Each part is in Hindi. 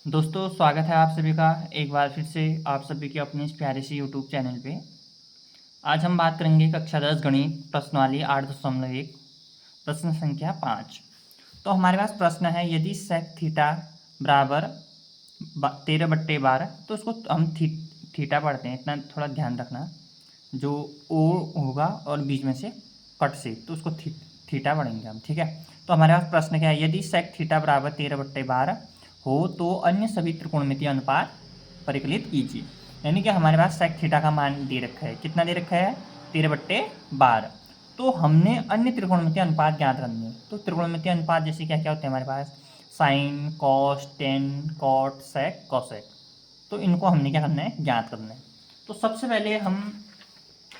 दोस्तों स्वागत है आप सभी का एक बार फिर से आप सभी के अपने इस प्यारे से यूट्यूब चैनल पे। आज हम बात करेंगे कक्षा 10 गणित प्रश्नावली 8.1 प्रश्न संख्या 5। तो हमारे पास प्रश्न है, यदि सेक थीटा बराबर 13/12, तो उसको हम थीटा पढ़ते हैं, इतना थोड़ा ध्यान रखना। जो ओ होगा और बीच में से कट से, तो उसको थीटा पढ़ेंगे हम, ठीक है। तो हमारे पास प्रश्न क्या है, यदि सेक थीटा बराबर 13/12 हो तो अन्य सभी त्रिकोणमितीय अनुपात परिकलित कीजिए। यानी कि हमारे पास सेक थीटा का मान दे रखा है, कितना दे रखा है, 13/12। तो हमने अन्य त्रिकोणमितीय अनुपात ज्ञात करने हैं। तो त्रिकोणमितीय अनुपात जैसे क्या क्या होते हैं हमारे पास, साइन, कॉस, टेन, कॉट, सेक, कोसेक। तो इनको हमने क्या करना है, ज्ञात करना है। तो सबसे पहले हम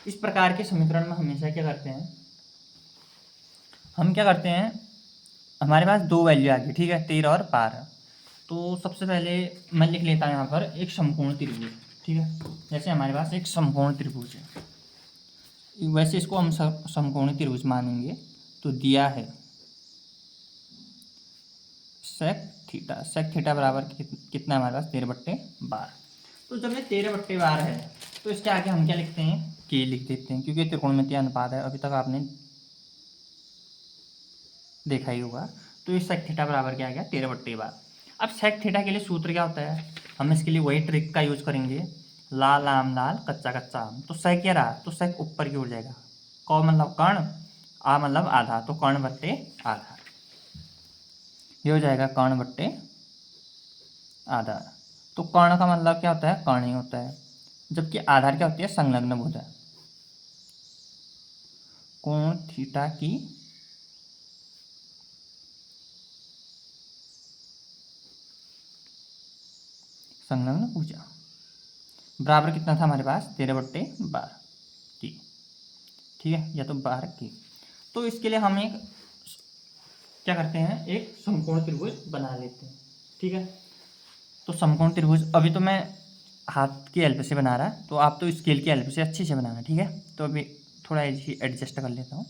इस प्रकार के समीकरण में हमेशा क्या करते हैं, हम क्या करते हैं, हमारे पास दो वैल्यू आ गई, ठीक है, 13 और 12। तो सबसे पहले मैं लिख लेता हूँ यहाँ पर एक समकोण त्रिभुज, ठीक है। जैसे हमारे पास एक समकोण त्रिभुज है, वैसे इसको हम समकोण त्रिभुज मानेंगे। तो दिया है सेक थीटा बराबर कितना है हमारे पास, 13/12। तो जब ये 13/12 है तो इसके आगे हम क्या लिखते हैं, के लिख देते हैं, क्योंकि त्रिकोणमितीय अनुपात है, अभी तक आपने देखा ही होगा। तो ये सेक थीटा बराबर क्या आ गया, 13/12। अब सेक थीटा के लिए सूत्र क्या होता है, हम इसके लिए वही ट्रिक का यूज करेंगे, लाल आम लाल कच्चा कच्चा आम। तो सेक क्या रहा, तो सेक ऊपर की ओर जाएगा, क मतलब कर्ण, आ मतलब आधा, तो कर्ण बट्टे आधा, ये हो जाएगा कर्ण बट्टे आधा। तो कर्ण का मतलब क्या होता है, कर्ण ही होता है, जबकि आधार क्या होती है, संलग्न भुजा। कोण थीटा की संलग्न भुजा बराबर कितना था हमारे पास, 13/12 की, ठीक है, या तो 12 की। तो इसके लिए हम एक क्या करते हैं, एक समकोण त्रिभुज बना लेते हैं, ठीक है। तो समकोण त्रिभुज अभी तो मैं हाथ की हेल्प से बना रहा, तो आप तो स्केल की हेल्प से अच्छे से बनाना, ठीक है। तो अभी थोड़ा एडजस्ट कर लेता हूँ।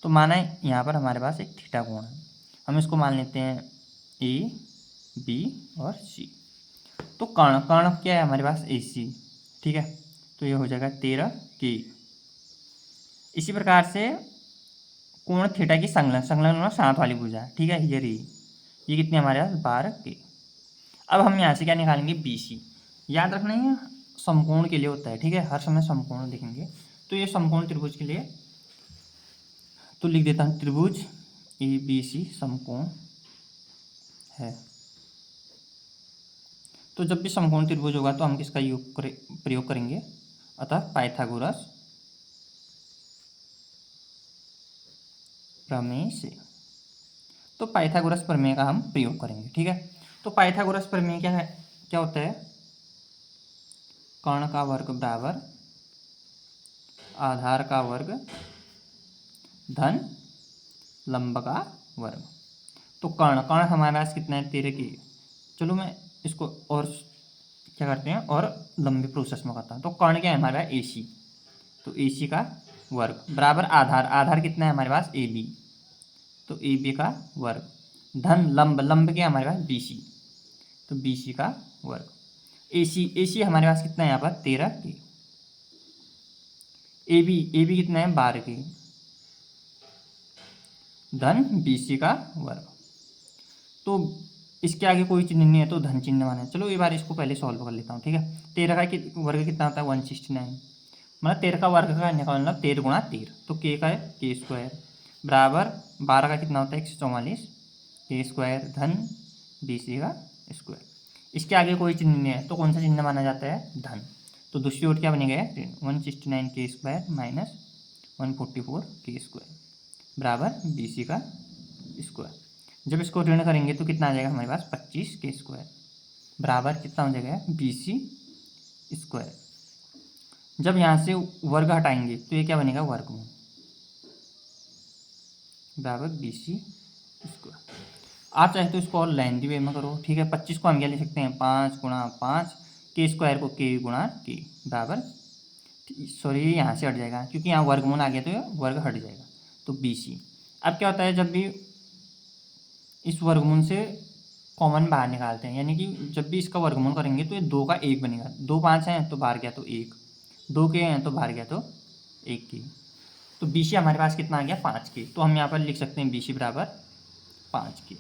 तो माना यहाँ पर हमारे पास एक थीटा कोण है, हम इसको मान लेते हैं ए, बी और सी। तो कर्ण कर्ण क्या है हमारे पास, ए सी, ठीक है। तो ये हो जाएगा 13 की। इसी प्रकार से कोण थीटा की संलग्न संलग्न साथ वाली भुजा, ठीक है, ये रही, ये कितनी हमारे पास, 12 की। अब हम यहाँ से क्या निकालेंगे, बी सी। याद रखना है समकोण के लिए होता है, ठीक है, हर समय समकोण देखेंगे। तो ये समकोण त्रिभुज के लिए तो लिख देता हूँ, त्रिभुज ए बी सी समकोण है। तो जब भी समकोण त्रिभुज होगा तो हम किसका प्रयोग करेंगे, अतः पाइथागोरस प्रमेय से। तो पाइथागोरस प्रमेय का हम प्रयोग करेंगे, ठीक है। तो पाइथागोरस प्रमेय क्या है, क्या होता है, कर्ण का वर्ग बराबर आधार का वर्ग धन लंब का वर्ग। तो कर्ण कर्ण हमारे पास कितना है, 13 की। चलो मैं इसको और क्या करते हैं, और लंबे प्रोसेस में करता हूँ। तो कर्ण क्या है हमारे पास, ए सी। तो ए सी का वर्ग बराबर आधार आधार कितना है हमारे पास, ए बी। तो ए बी का वर्ग धन लंब लंब क्या है हमारे पास, बी सी। तो बी सी का वर्ग। ए सी हमारे पास कितना है यहाँ पर, 13 की। ए बी कितना है, 12 की, धन बी सी का वर्ग। तो इसके आगे कोई चिन्ह नहीं है तो धन चिन्ह माना है। चलो ये बार इसको पहले सॉल्व कर लेता हूँ, ठीक है। 13 का वर्ग कितना होता है, 169। मतलब 13 का वर्ग का मतलब 13 गुणा 13, तो के का है के स्क्वायर बराबर 12 का कितना होता है, 144 के स्क्वायर धन बी सी का स्क्वायर। इसके आगे कोई चिन्ह नहीं है तो कौन सा चिन्ह माना जाता है, धन। तो दूसरी ओर क्या बनेगा, 169 के स्क्वायर माइनस 144 के स्क्वायर बराबर बी सी का स्क्वायर। जब इसको ऋण करेंगे तो कितना आ जाएगा हमारे पास, 25 के स्क्वायर बराबर कितना हो जाएगा, बी सी स्क्वायर। जब यहाँ से वर्ग हटाएंगे तो ये क्या बनेगा, वर्गमूल बराबर बी सी स्क्वायर। आप चाहे तो इसको और लेंथी वे में करो, ठीक है। 25 को हम क्या लिख सकते हैं, 5 × 5 के स्क्वायर को के गुणा के बराबर, सॉरी यहाँ से हट जाएगा क्योंकि यहाँ वर्गमूल आ गया तो ये वर्ग हट जाएगा, तो बी सी। अब क्या होता है, जब भी इस वर्गमूल से कॉमन बाहर निकालते हैं, यानी कि जब भी इसका वर्गमूल करेंगे तो ये 2 का 1 बनेगा। 2 5 हैं तो बाहर गया तो 1, 2 के हैं तो बाहर गया तो 1 की। तो BC हमारे पास कितना आ गया 5 की। तो हम यहाँ पर लिख सकते हैं BC बराबर 5 की।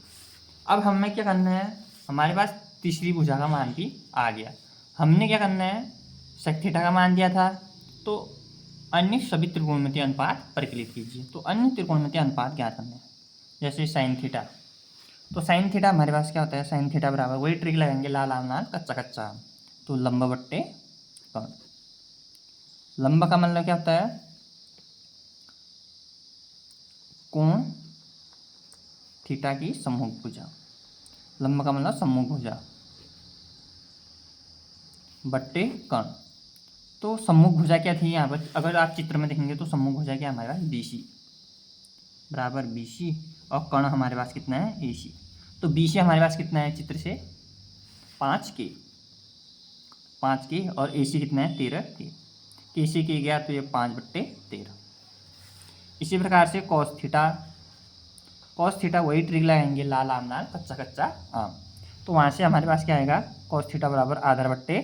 अब हमें क्या करना है, हमारे पास तीसरी भुजा का मान भी आ गया। हमने क्या करना है, sec थीटा का मान दिया था, तो अन्य सभी त्रिकोणमितीय अनुपात परिकलित कीजिए। तो अन्य त्रिकोणमितीय अनुपात ज्ञात करना है, जैसे साइन थीटा। तो साइन थीटा हमारे पास क्या होता है, साइन थीटा बराबर वही ट्रिक लगाएंगे, लाल आम लाल कच्चा कच्चा आम। तो लंब बट्टे कर्ण। लंब का मतलब क्या होता है, कोण थीटा की सम्मुख भुजा। लंब का मतलब सम्मुख भुजा बट्टे कर्ण। तो सम्मुख भुजा क्या थी यहाँ पर, अगर आप चित्र में देखेंगे तो सम्मुख भुजा क्या हमारे पास BC बराबर BC, और कर्ण हमारे पास कितना है AC। तो BC हमारे पास कितना है चित्र से 5 के, और AC कितना है 13 के। KC के गया तो ये 5/13। इसी प्रकार से cos थीटा वही ट्रिक लगाएंगे, लाल आम लाल कच्चा कच्चा आम। तो वहाँ से हमारे पास क्या आएगा, cos थीटा बराबर आधार बट्टे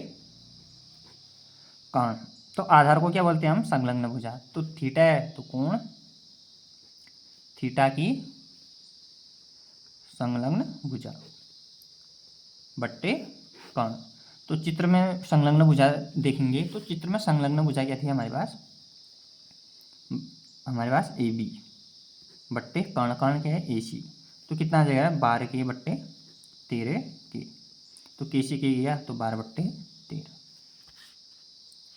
कर्ण। तो आधार को क्या बोलते हैं हम, संलग्न भुजा। तो थीटा है तो कोण थीटा की संलग्न भुजा बट्टे कर्ण। तो चित्र में संलग्न भुजा देखेंगे तो चित्र में संलग्न भुजा क्या थी हमारे पास, AB बट्टे कर्ण। कर्ण क्या है AC। तो कितना आ जाएगा 12 के। तो KC के गया तो 12/13।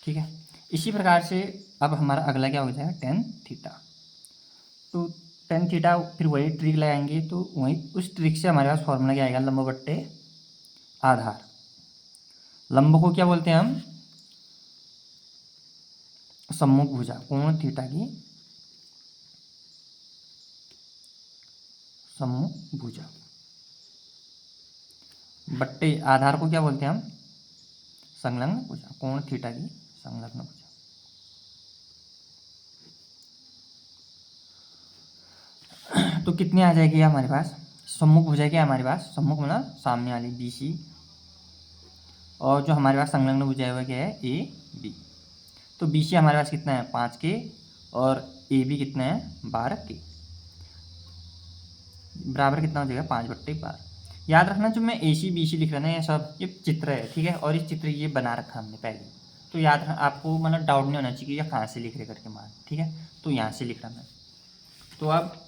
ठीक है। इसी प्रकार से अब हमारा अगला क्या हो जाएगा, tan थीटा। तो tan थीटा फिर वही ट्रिक लगाएंगे, तो वही उस ट्रिक से हमारे पास फॉर्मूला क्या आएगा, लंब बट्टे आधार। लंब को क्या बोलते हैं हम, सम्मुख भुजा। कोण थीटा की सम्मुख भुजा बट्टे आधार को क्या बोलते हैं हम, संलग्न भुजा। कोण थीटा की संलग्न भुजा। तो कितनी आ जाएगी हमारे पास, सम्मुख भुजा क्या हमारे पास, सम्मुख मतलब सामने वाली BC, और जो हमारे पास संलग्न भुजा है वह क्या है AB। तो BC हमारे पास कितना है 5 के, और AB कितना है 12 के। बराबर कितना हो जाएगा 5/12। याद रखना जो मैं AC BC लिख रहा ना, ये सब ये चित्र है, ठीक है। और इस चित्र ये बना रखा हमने पहले, तो याद रखना, आपको मतलब डाउट नहीं होना चाहिए कि ये कहाँ से लिख रहे करके मान, ठीक है। तो यहाँ से लिख रहा मैं। तो अब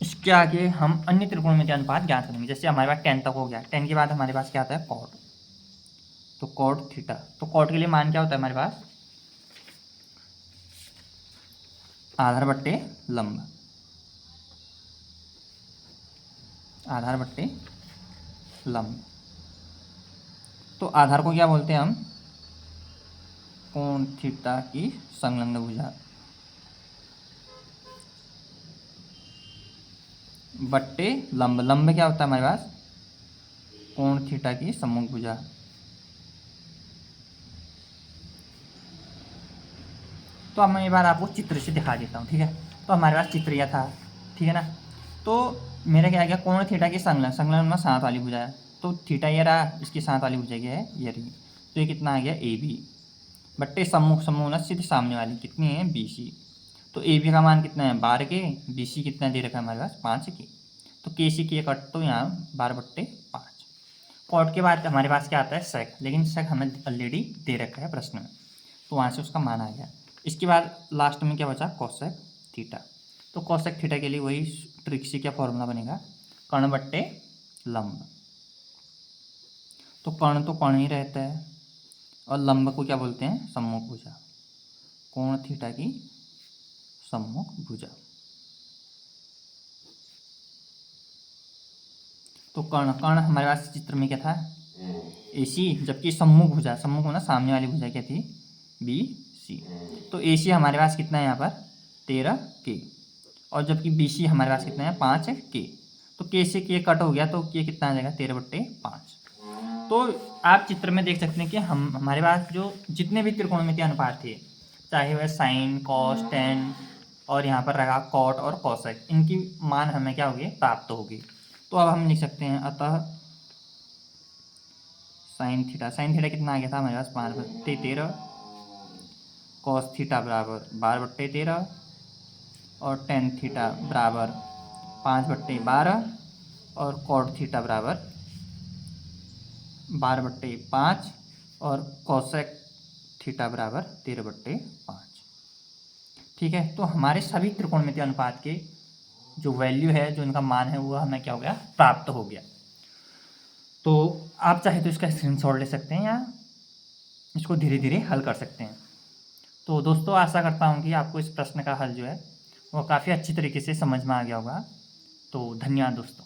इसके आगे हम अन्य त्रिकोणमितीय अनुपात ज्ञात करेंगे। जैसे हमारे पास tan तक हो गया, tan के बाद हमारे पास क्या आता है cot। तो cot थीटा, तो cot के लिए मान क्या होता है हमारे पास, आधार बट्टे लंब। आधार बट्टे लंब। तो आधार को क्या बोलते हैं हम, कोण थीटा की संलग्न भुजा बट्टे लंब। लंब क्या होता है हमारे पास, कोण थीटा की सम्मुख भुजा। तो अब मैं एक बार आपको चित्र से दिखा देता हूँ, ठीक है। तो हमारे पास चित्र यह था, ठीक है ना। तो मेरा क्या आ गया, कोण थीटा की संलग्न, संलग्न में साथ वाली भुजा है। तो थीटा ये रहा, इसकी साथ वाली भुजा क्या है ये रही। तो ये कितना आ गया AB बट्टे सम्मुख, सम्मुख ना सीधे सामने वाली कितनी है BC। तो AB का मान कितना है 12 के, BC कितना दे रखा है हमारे पास 5 के। तो KC की कट तो यहाँ 12/5। कॉट के बाद हमारे पास क्या आता है सेक, लेकिन सेक हमें ऑलरेडी दे रखा है प्रश्न में, तो वहाँ से उसका मान आ गया। इसके बाद लास्ट में क्या बचा कोसेक थीटा। तो कोसेक थीटा के लिए वही ट्रिक से क्या फॉर्मूला बनेगा, कर्ण बट्टे लंब। तो कर्ण ही रहता है, और लंब को क्या बोलते हैं सम्मुख भुजा। कोण थीटा की सम्मुख भुजा। तो कर्ण हमारे पास चित्र में क्या था AC, जबकि सम्मुख भुजा, सम्मुख होना सामने वाली भुजा क्या थी BC। तो AC हमारे पास कितना है यहाँ पर 13 के, और जबकि BC हमारे पास कितना है 5 के। तो K से K कट हो गया, तो K कितना आ जाएगा 13/5। तो आप चित्र में देख सकते हैं कि हमारे पास जो जितने भी त्रिकोणमितीय अनुपात थे, चाहे वह साइन कॉस टेन और यहाँ पर रहा कॉट और कॉसेक, इनकी मान हमें क्या होगी प्राप्त होगी। तो अब हम लिख सकते हैं अतः साइन थीटा कितना आ गया था हमारे पास 5/13, कॉस थीटा बराबर 12/13 और टेन थीटा बराबर 5/12 और कॉट थीटा बराबर 12/5 और कोसेक थीटा बराबर 13/5। ठीक है, तो हमारे सभी त्रिकोणमितीय अनुपात के जो वैल्यू है, जो इनका मान है, वो हमें क्या हो गया, प्राप्त हो गया। तो आप चाहे तो इसका स्क्रीनशॉट ले सकते हैं या इसको धीरे धीरे हल कर सकते हैं। तो दोस्तों, आशा करता हूँ कि आपको इस प्रश्न का हल जो है वो काफ़ी अच्छी तरीके से समझ में आ गया होगा। तो धन्यवाद दोस्तों।